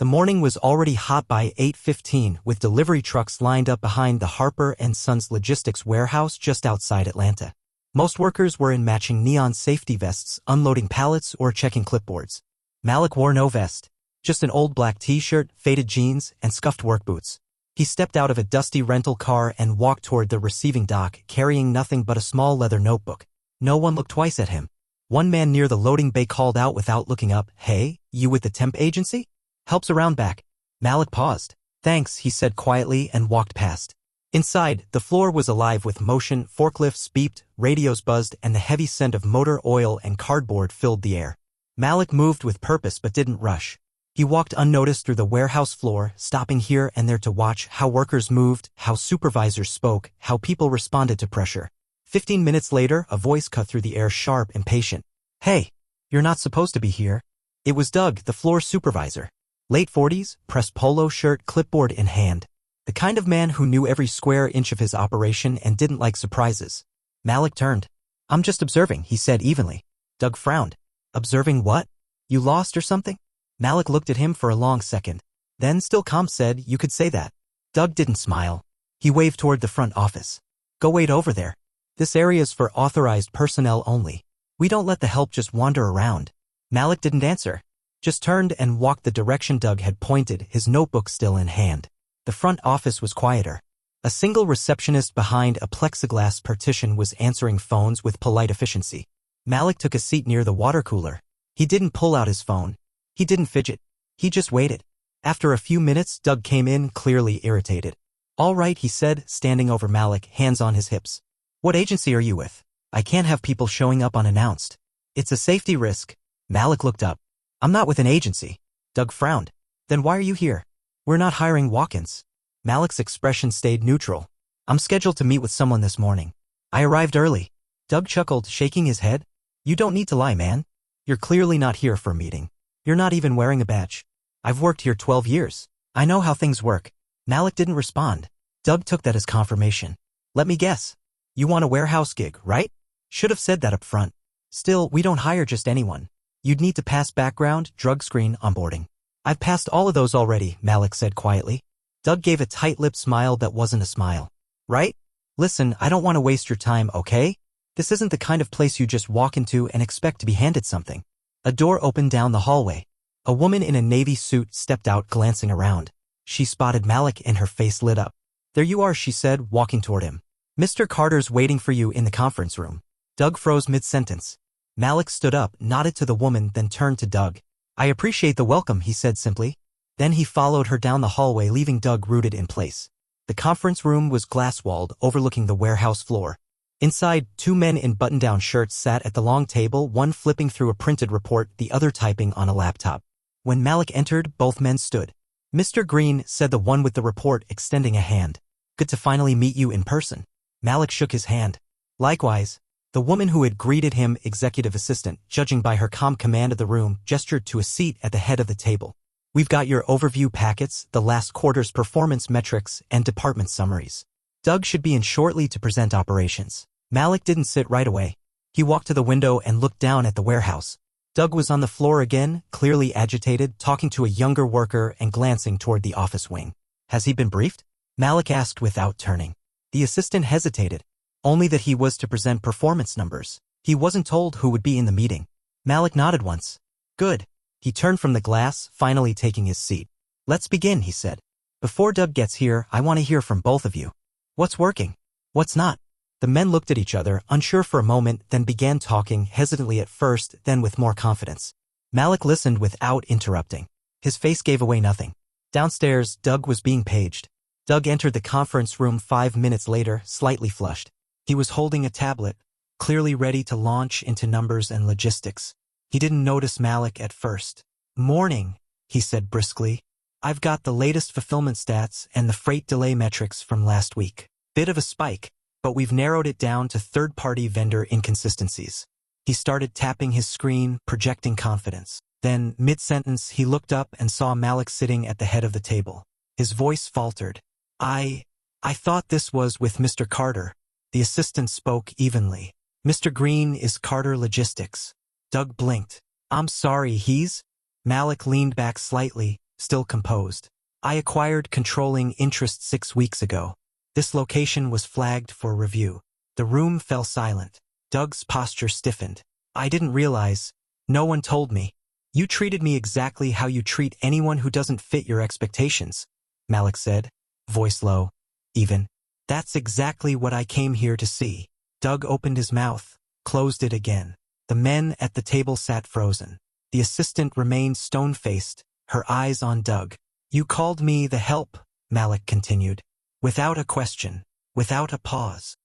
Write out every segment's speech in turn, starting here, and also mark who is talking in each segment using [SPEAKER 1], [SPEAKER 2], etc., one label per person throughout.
[SPEAKER 1] The morning was already hot by 8:15, with delivery trucks lined up behind the Harper & Sons logistics warehouse just outside Atlanta. Most workers were in matching neon safety vests, unloading pallets or checking clipboards. Malik wore no vest, just an old black t-shirt, faded jeans, and scuffed work boots. He stepped out of a dusty rental car and walked toward the receiving dock, carrying nothing but a small leather notebook. No one looked twice at him. One man near the loading bay called out without looking up, "Hey, you with the temp agency? Helps around back." Malik paused. "Thanks," he said quietly and walked past. Inside, the floor was alive with motion, forklifts beeped, radios buzzed, and the heavy scent of motor oil and cardboard filled the air. Malik moved with purpose but didn't rush. He walked unnoticed through the warehouse floor, stopping here and there to watch how workers moved, how supervisors spoke, how people responded to pressure. 15 minutes later, a voice cut through the air, sharp, impatient. "Hey, you're not supposed to be here." It was Doug, the floor supervisor. Late 40s, pressed polo shirt, clipboard in hand. The kind of man who knew every square inch of his operation and didn't like surprises. Malik turned. "I'm just observing," he said evenly. Doug frowned. "Observing what? You lost or something?" Malik looked at him for a long second. Then, still calm, said, "You could say that." Doug didn't smile. He waved toward the front office. "Go wait over there. This area's for authorized personnel only. We don't let the help just wander around." Malik didn't answer. Just turned and walked the direction Doug had pointed, his notebook still in hand. The front office was quieter. A single receptionist behind a plexiglass partition was answering phones with polite efficiency. Malik took a seat near the water cooler. He didn't pull out his phone. He didn't fidget. He just waited. After a few minutes, Doug came in, clearly irritated. "All right," he said, standing over Malik, hands on his hips. "What agency are you with? I can't have people showing up unannounced. It's a safety risk." Malik looked up. "I'm not with an agency." Doug frowned. "Then why are you here?" "We're not hiring walk-ins." Malik's expression stayed neutral. "I'm scheduled to meet with someone this morning. I arrived early." Doug chuckled, shaking his head. "You don't need to lie, man. You're clearly not here for a meeting. You're not even wearing a badge. I've worked here 12 years. I know how things work." Malik didn't respond. Doug took that as confirmation. "Let me guess. You want a warehouse gig, right? Should have said that up front. Still, we don't hire just anyone. You'd need to pass background, drug screen, onboarding." "I've passed all of those already," Malik said quietly. Doug gave a tight-lipped smile that wasn't a smile. "Right? Listen, I don't want to waste your time, okay? This isn't the kind of place you just walk into and expect to be handed something." A door opened down the hallway. A woman in a navy suit stepped out, glancing around. She spotted Malik and her face lit up. "There you are," she said, walking toward him. "Mr. Carter's waiting for you in the conference room." Doug froze mid-sentence. Malik stood up, nodded to the woman, then turned to Doug. "I appreciate the welcome," he said simply. Then he followed her down the hallway, leaving Doug rooted in place. The conference room was glass-walled, overlooking the warehouse floor. Inside, two men in button-down shirts sat at the long table, one flipping through a printed report, the other typing on a laptop. When Malik entered, both men stood. "Mr. Green," said the one with the report, extending a hand. "Good to finally meet you in person." Malik shook his hand. "Likewise." The woman who had greeted him, executive assistant, judging by her calm command of the room, gestured to a seat at the head of the table. "We've got your overview packets, the last quarter's performance metrics, and department summaries. Doug should be in shortly to present operations." Malik didn't sit right away. He walked to the window and looked down at the warehouse. Doug was on the floor again, clearly agitated, talking to a younger worker and glancing toward the office wing. "Has he been briefed?" Malik asked without turning. The assistant hesitated. "Only that he was to present performance numbers. He wasn't told who would be in the meeting." Malik nodded once. "Good." He turned from the glass, finally taking his seat. "Let's begin," he said. "Before Doug gets here, I want to hear from both of you. What's working? What's not?" The men looked at each other, unsure for a moment, then began talking, hesitantly at first, then with more confidence. Malik listened without interrupting. His face gave away nothing. Downstairs, Doug was being paged. Doug entered the conference room 5 minutes later, slightly flushed. He was holding a tablet, clearly ready to launch into numbers and logistics. He didn't notice Malik at first. "Morning," he said briskly. "I've got the latest fulfillment stats and the freight delay metrics from last week. Bit of a spike, but we've narrowed it down to third-party vendor inconsistencies." He started tapping his screen, projecting confidence. Then, mid-sentence, he looked up and saw Malik sitting at the head of the table. His voice faltered. I thought this was with Mr. Carter." The assistant spoke evenly. "Mr. Green is Carter Logistics." Doug blinked. "I'm sorry, he's—" Malik leaned back slightly, still composed. I acquired controlling interest 6 weeks ago. This location was flagged for review. The room fell silent. Doug's posture stiffened. I didn't realize. No one told me. You treated me exactly how you treat anyone who doesn't fit your expectations, Malik said, voice low, even. That's exactly what I came here to see. Doug opened his mouth, closed it again. The men at the table sat frozen. The assistant remained stone-faced, her eyes on Doug. You called me the help, Malik continued. Without a question, without a pause.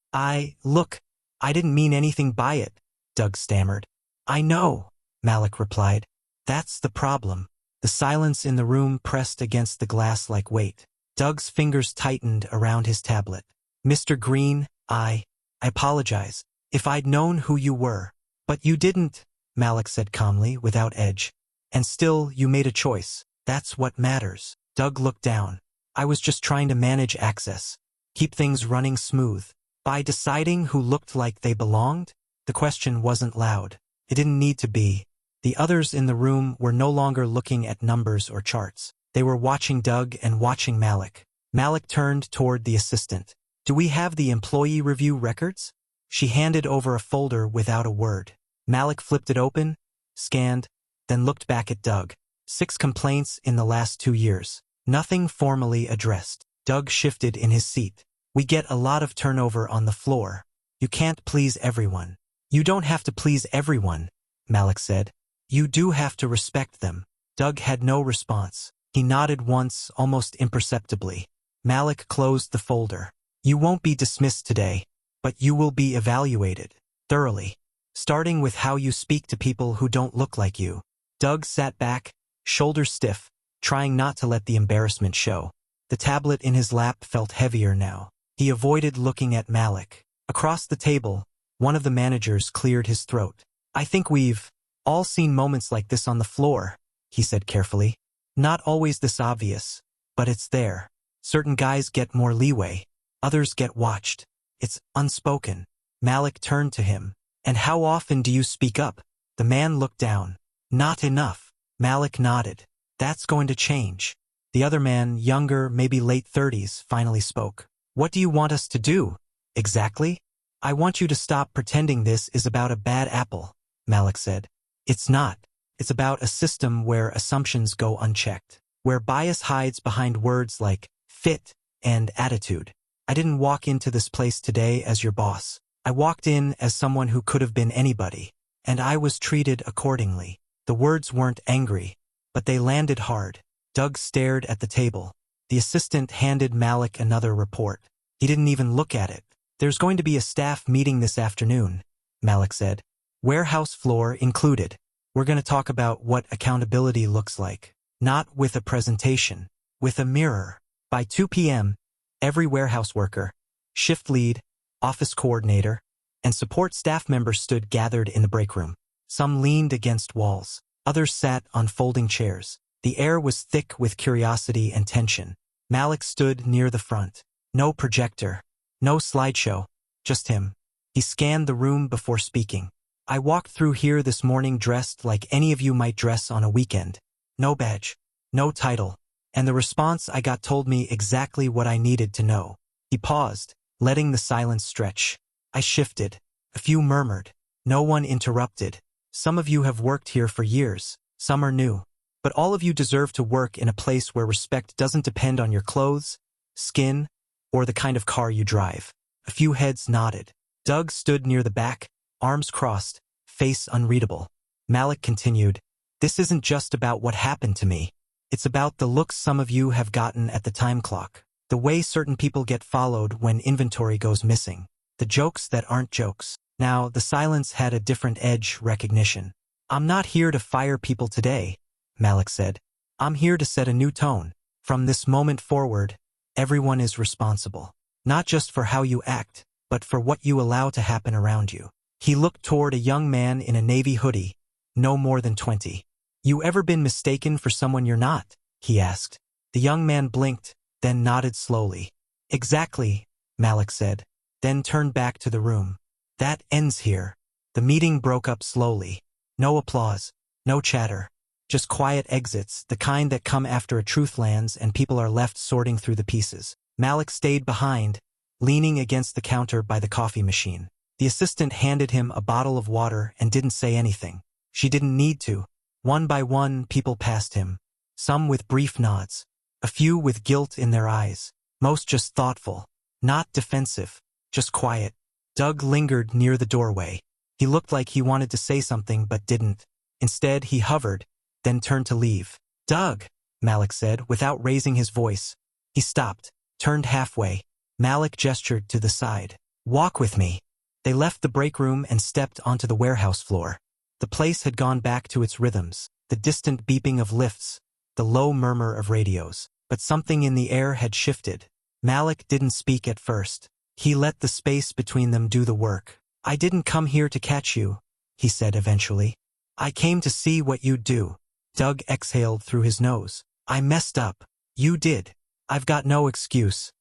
[SPEAKER 1] Look, I didn't mean anything by it, Doug stammered. I know, Malik replied. That's the problem. The silence in the room pressed against the glass like weight. Doug's fingers tightened around his tablet. Mr. Green, I apologize. If I'd known who you were. But you didn't, Malik said calmly, without edge. And still, you made a choice. That's what matters. Doug looked down. I was just trying to manage access. Keep things running smooth. By deciding who looked like they belonged, the question wasn't loud. It didn't need to be. The others in the room were no longer looking at numbers or charts. They were watching Doug and watching Malik. Malik turned toward the assistant. Do we have the employee review records? She handed over a folder without a word. Malik flipped it open, scanned, then looked back at Doug. 6 complaints in the last 2 years. Nothing formally addressed. Doug shifted in his seat. We get a lot of turnover on the floor. You can't please everyone. You don't have to please everyone, Malik said. You do have to respect them. Doug had no response. He nodded once, almost imperceptibly. Malik closed the folder. You won't be dismissed today, but you will be evaluated. Thoroughly. Starting with how you speak to people who don't look like you. Doug sat back, shoulders stiff, trying not to let the embarrassment show. The tablet in his lap felt heavier now. He avoided looking at Malik. Across the table, one of the managers cleared his throat. I think we've all seen moments like this on the floor, he said carefully. Not always this obvious, but it's there. Certain guys get more leeway. Others get watched. It's unspoken. Malik turned to him. And how often do you speak up? The man looked down. Not enough. Malik nodded. That's going to change. The other man, younger, maybe late 30s, finally spoke. What do you want us to do? Exactly? I want you to stop pretending this is about a bad apple, Malik said. It's not. It's about a system where assumptions go unchecked, where bias hides behind words like fit and attitude. I didn't walk into this place today as your boss. I walked in as someone who could have been anybody, and I was treated accordingly. The words weren't angry, but they landed hard. Doug stared at the table. The assistant handed Malik another report. He didn't even look at it. There's going to be a staff meeting this afternoon, Malik said. Warehouse floor included. We're going to talk about what accountability looks like. Not with a presentation, with a mirror. By 2 p.m., every warehouse worker, shift lead, office coordinator, and support staff members stood gathered in the break room. Some leaned against walls. Others sat on folding chairs. The air was thick with curiosity and tension. Malik stood near the front. No projector. No slideshow. Just him. He scanned the room before speaking. I walked through here this morning dressed like any of you might dress on a weekend. No badge. No title. And the response I got told me exactly what I needed to know. He paused, letting the silence stretch. I shifted. A few murmured. No one interrupted. Some of you have worked here for years. Some are new. But all of you deserve to work in a place where respect doesn't depend on your clothes, skin, or the kind of car you drive. A few heads nodded. Doug stood near the back, arms crossed, face unreadable. Malik continued, This isn't just about what happened to me. It's about the looks some of you have gotten at the time clock. The way certain people get followed when inventory goes missing. The jokes that aren't jokes. Now, the silence had a different edge recognition. I'm not here to fire people today, Malik said. I'm here to set a new tone. From this moment forward, everyone is responsible. Not just for how you act, but for what you allow to happen around you. He looked toward a young man in a navy hoodie, no more than 20. You ever been mistaken for someone you're not? He asked. The young man blinked, then nodded slowly. Exactly, Malik said, then turned back to the room. That ends here. The meeting broke up slowly. No applause, no chatter, Just quiet exits, the kind that come after a truth lands and people are left sorting through the pieces. Malik stayed behind, leaning against the counter by the coffee machine. The assistant handed him a bottle of water and didn't say anything. She didn't need to. One by one, people passed him. Some with brief nods. A few with guilt in their eyes. Most just thoughtful. Not defensive. Just quiet. Doug lingered near the doorway. He looked like he wanted to say something but didn't. Instead, he hovered, then turned to leave. "Doug," Malik said, without raising his voice. He stopped, turned halfway. Malik gestured to the side. "Walk with me." They left the break room and stepped onto the warehouse floor. The place had gone back to its rhythms, the distant beeping of lifts, the low murmur of radios. But something in the air had shifted. Malik didn't speak at first. He let the space between them do the work. "I didn't come here to catch you," he said eventually. "I came to see what you'd do." Doug exhaled through his nose. "I messed up. You did. I've got no excuse.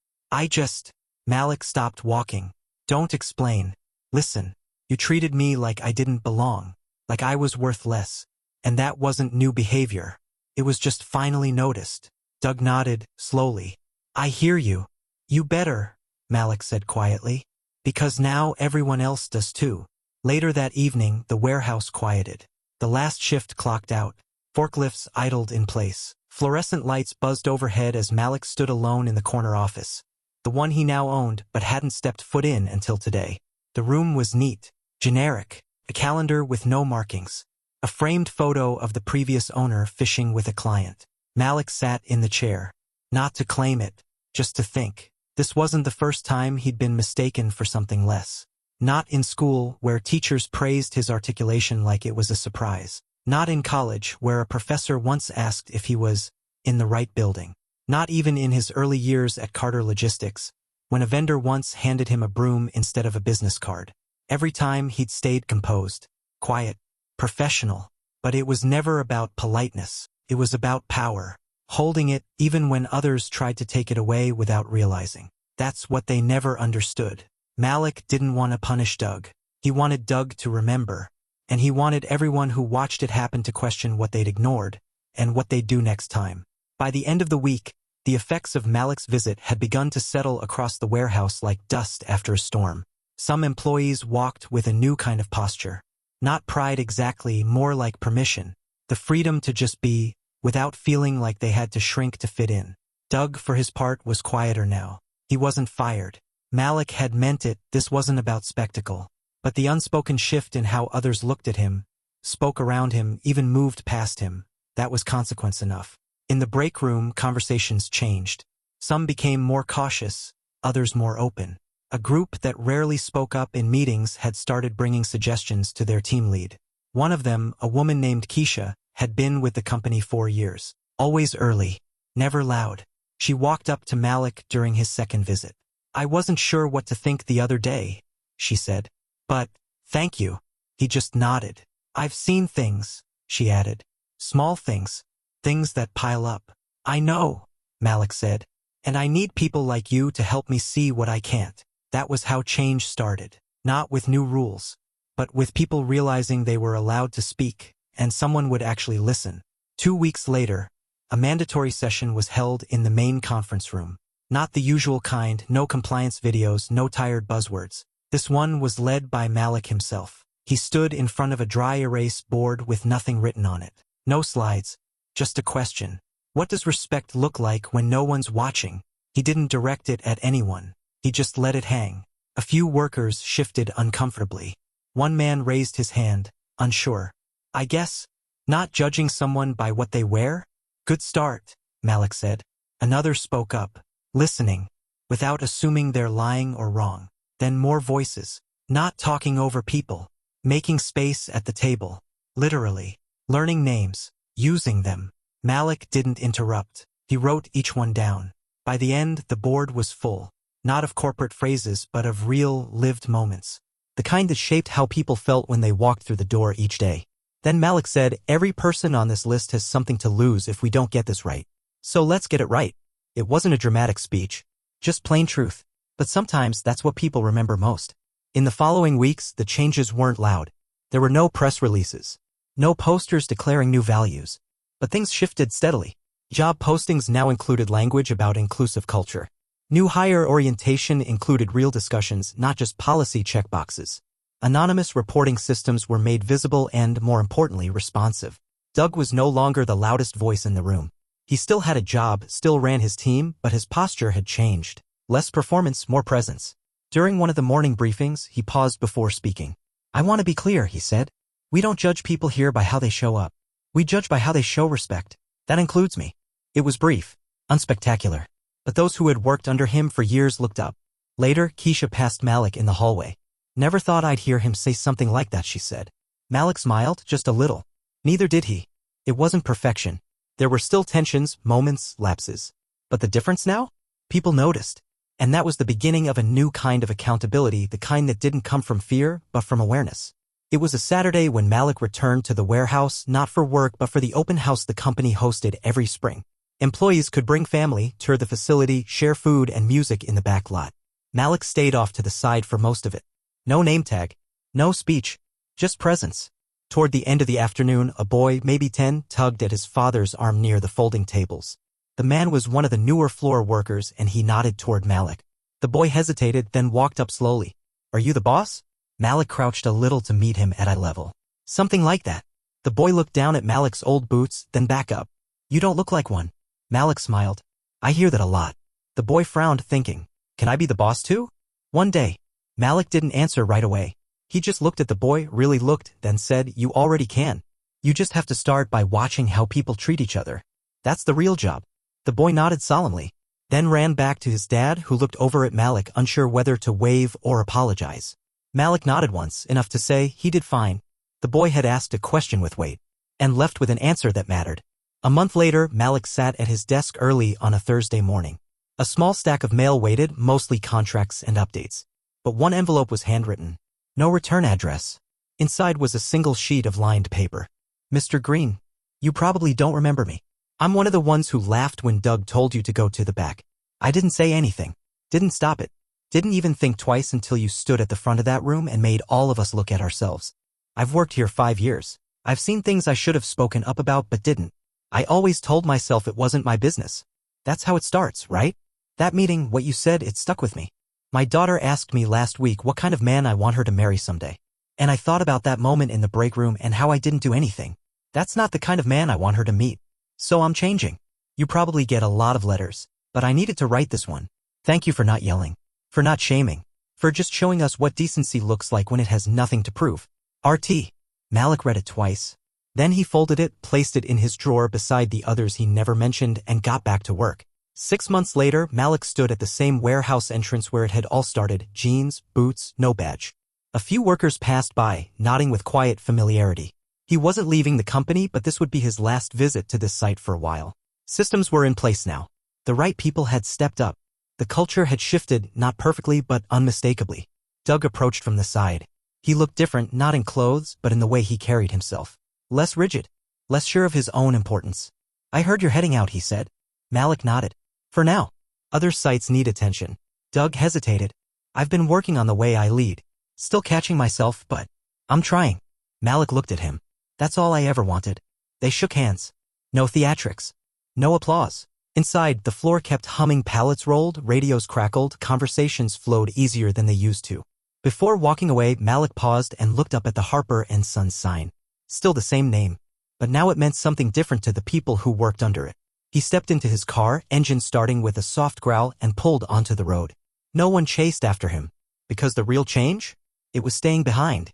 [SPEAKER 1] Malik stopped walking. "Don't explain. Listen, you treated me like I didn't belong, like I was worth less. And that wasn't new behavior. It was just finally noticed." Doug nodded, slowly. "I hear you. You better," Malik said quietly. "Because now everyone else does too." Later that evening, the warehouse quieted. The last shift clocked out. Forklifts idled in place. Fluorescent lights buzzed overhead as Malik stood alone in the corner office. The one he now owned but hadn't stepped foot in until today. The room was neat, generic, a calendar with no markings. A framed photo of the previous owner fishing with a client. Malik sat in the chair. Not to claim it, just to think. This wasn't the first time he'd been mistaken for something less. Not in school, where teachers praised his articulation like it was a surprise. Not in college, where a professor once asked if he was in the right building. Not even in his early years at Carter Logistics, when a vendor once handed him a broom instead of a business card. Every time he'd stayed composed, quiet, professional. But it was never about politeness. It was about power. Holding it, even when others tried to take it away without realizing. That's what they never understood. Malik didn't want to punish Doug. He wanted Doug to remember. And he wanted everyone who watched it happen to question what they'd ignored, and what they'd do next time. By the end of the week, the effects of Malik's visit had begun to settle across the warehouse like dust after a storm. Some employees walked with a new kind of posture. Not pride exactly, more like permission. The freedom to just be, without feeling like they had to shrink to fit in. Doug, for his part, was quieter now. He wasn't fired. Malik had meant it. This wasn't about spectacle. But the unspoken shift in how others looked at him, spoke around him, even moved past him, that was consequence enough. In the break room, conversations changed. Some became more cautious, others more open. A group that rarely spoke up in meetings had started bringing suggestions to their team lead. One of them, a woman named Keisha, had been with the company 4 years. Always early, never loud. She walked up to Malik during his second visit. "I wasn't sure what to think the other day," she said. "But, thank you." He just nodded. "I've seen things," she added. "Small things. Things that pile up." "I know," Malik said. "And I need people like you to help me see what I can't." That was how change started. Not with new rules, but with people realizing they were allowed to speak, and someone would actually listen. 2 weeks later, a mandatory session was held in the main conference room. Not the usual kind, no compliance videos, no tired buzzwords. This one was led by Malik himself. He stood in front of a dry erase board with nothing written on it. No slides, just a question. What does respect look like when no one's watching? He didn't direct it at anyone. He just let it hang. A few workers shifted uncomfortably. One man raised his hand, unsure. "I guess, not judging someone by what they wear?" "Good start," Malik said. Another spoke up, listening, without assuming they're lying or wrong. Then more voices, not talking over people, making space at the table, literally, learning names, using them. Malik didn't interrupt. He wrote each one down. By the end, the board was full, not of corporate phrases but of real, lived moments. The kind that shaped how people felt when they walked through the door each day. Then Malik said, "Every person on this list has something to lose if we don't get this right. So let's get it right." It wasn't a dramatic speech, just plain truth. But sometimes that's what people remember most. In the following weeks, the changes weren't loud. There were no press releases, no posters declaring new values, But things shifted steadily. Job postings now included language about inclusive culture. New hire orientation included real discussions, not just policy checkboxes. Anonymous reporting systems were made visible and, more importantly, responsive. Doug was no longer the loudest voice in the room. He still had a job, still ran his team, but his posture had changed. Less performance, more presence. During one of the morning briefings, he paused before speaking. "I want to be clear," he said. "We don't judge people here by how they show up. We judge by how they show respect. That includes me." It was brief, unspectacular. But those who had worked under him for years looked up. Later, Keisha passed Malik in the hallway. "Never thought I'd hear him say something like that," she said. Malik smiled, just a little. Neither did he. It wasn't perfection. There were still tensions, moments, lapses. But the difference now? People noticed. And that was the beginning of a new kind of accountability, the kind that didn't come from fear, but from awareness. It was a Saturday when Malik returned to the warehouse, not for work, but for the open house the company hosted every spring. Employees could bring family, tour the facility, share food and music in the back lot. Malik stayed off to the side for most of it. No name tag, no speech, just presence. Toward the end of the afternoon, a boy, maybe 10, tugged at his father's arm near the folding tables. The man was one of the newer floor workers, and he nodded toward Malik. The boy hesitated, then walked up slowly. "Are you the boss?" Malik crouched a little to meet him at eye level. "Something like that." The boy looked down at Malik's old boots, then back up. "You don't look like one." Malik smiled. "I hear that a lot." The boy frowned, thinking, "Can I be the boss too?" "One day." Malik didn't answer right away. He just looked at the boy, really looked, then said, "You already can. You just have to start by watching how people treat each other. That's the real job." The boy nodded solemnly, then ran back to his dad, who looked over at Malik, unsure whether to wave or apologize. Malik nodded once, enough to say he did fine. The boy had asked a question with weight, and left with an answer that mattered. A month later, Malik sat at his desk early on a Thursday morning. A small stack of mail waited, mostly contracts and updates. But one envelope was handwritten. No return address. Inside was a single sheet of lined paper. "Mr. Green, you probably don't remember me. I'm one of the ones who laughed when Doug told you to go to the back. I didn't say anything. Didn't stop it. Didn't even think twice until you stood at the front of that room and made all of us look at ourselves. I've worked here 5 years. I've seen things I should have spoken up about but didn't. I always told myself it wasn't my business. That's how it starts, right? That meeting, what you said, it stuck with me. My daughter asked me last week what kind of man I want her to marry someday. And I thought about that moment in the break room and how I didn't do anything. That's not the kind of man I want her to meet. So I'm changing. You probably get a lot of letters, but I needed to write this one. Thank you for not yelling. For not shaming. For just showing us what decency looks like when it has nothing to prove. RT. Malik read it twice. Then he folded it, placed it in his drawer beside the others he never mentioned, and got back to work. 6 months later, Malik stood at the same warehouse entrance where it had all started, jeans, boots, no badge. A few workers passed by, nodding with quiet familiarity. He wasn't leaving the company, but this would be his last visit to this site for a while. Systems were in place now. The right people had stepped up. The culture had shifted, not perfectly, but unmistakably. Doug approached from the side. He looked different, not in clothes, but in the way he carried himself. Less rigid. Less sure of his own importance. "I heard you're heading out," he said. Malik nodded. "For now. Other sites need attention." Doug hesitated. "I've been working on the way I lead. Still catching myself, but I'm trying." Malik looked at him. "That's all I ever wanted." They shook hands. No theatrics. No applause. Inside, the floor kept humming, pallets rolled, radios crackled, conversations flowed easier than they used to. Before walking away, Malik paused and looked up at the Harper and Sons sign. Still the same name, but now it meant something different to the people who worked under it. He stepped into his car, engine starting with a soft growl, and pulled onto the road. No one chased after him, because the real change? It was staying behind.